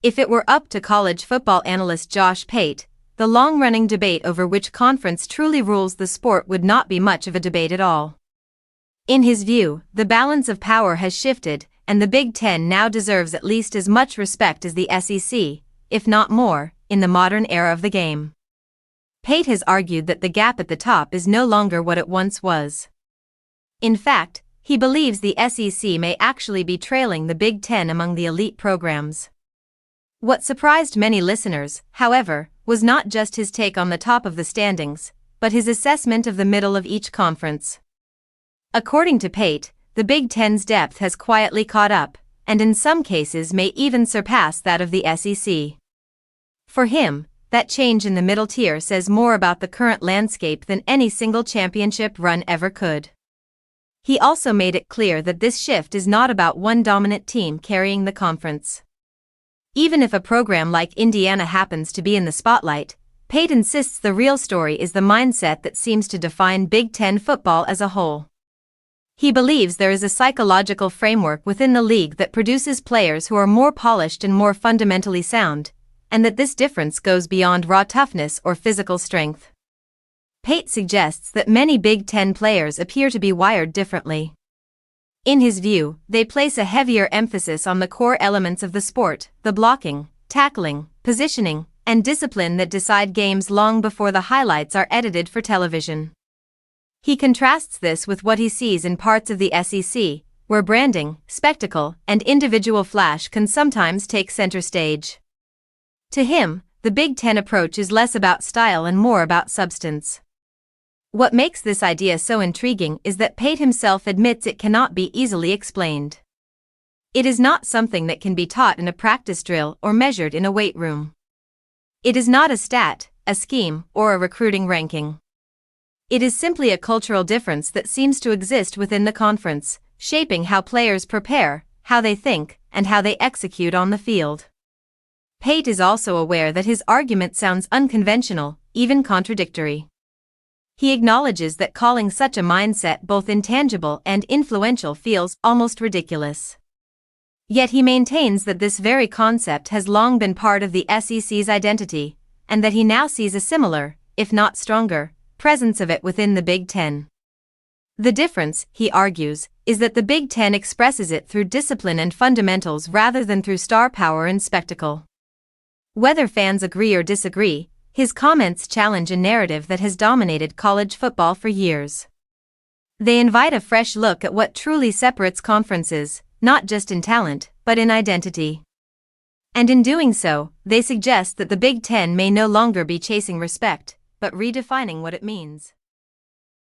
If it were up to college football analyst Josh Pate, the long-running debate over which conference truly rules the sport would not be much of a debate at all. In his view, the balance of power has shifted, and the Big Ten now deserves at least as much respect as the SEC, if not more, in the modern era of the game. Pate has argued that the gap at the top is no longer what it once was. In fact, he believes the SEC may actually be trailing the Big Ten among the elite programs. What surprised many listeners, however, was not just his take on the top of the standings, but his assessment of the middle of each conference. According to Pate, the Big Ten's depth has quietly caught up, and in some cases may even surpass that of the SEC. For him, that change in the middle tier says more about the current landscape than any single championship run ever could. He also made it clear that this shift is not about one dominant team carrying the conference. Even if a program like Indiana happens to be in the spotlight, Pate insists the real story is the mindset that seems to define Big Ten football as a whole. He believes there is a psychological framework within the league that produces players who are more polished and more fundamentally sound, and that this difference goes beyond raw toughness or physical strength. Pate suggests that many Big Ten players appear to be wired differently. In his view, they place a heavier emphasis on the core elements of the sport, the blocking, tackling, positioning, and discipline that decide games long before the highlights are edited for television. He contrasts this with what he sees in parts of the SEC, where branding, spectacle, and individual flash can sometimes take center stage. To him, the Big Ten approach is less about style and more about substance. What makes this idea so intriguing is that Pate himself admits it cannot be easily explained. It is not something that can be taught in a practice drill or measured in a weight room. It is not a stat, a scheme, or a recruiting ranking. It is simply a cultural difference that seems to exist within the conference, shaping how players prepare, how they think, and how they execute on the field. Pate is also aware that his argument sounds unconventional, even contradictory. He acknowledges that calling such a mindset both intangible and influential feels almost ridiculous. Yet he maintains that this very concept has long been part of the SEC's identity, and that he now sees a similar, if not stronger, presence of it within the Big Ten. The difference, he argues, is that the Big Ten expresses it through discipline and fundamentals rather than through star power and spectacle. Whether fans agree or disagree, his comments challenge a narrative that has dominated college football for years. They invite a fresh look at what truly separates conferences, not just in talent, but in identity. And in doing so, they suggest that the Big Ten may no longer be chasing respect, but redefining what it means.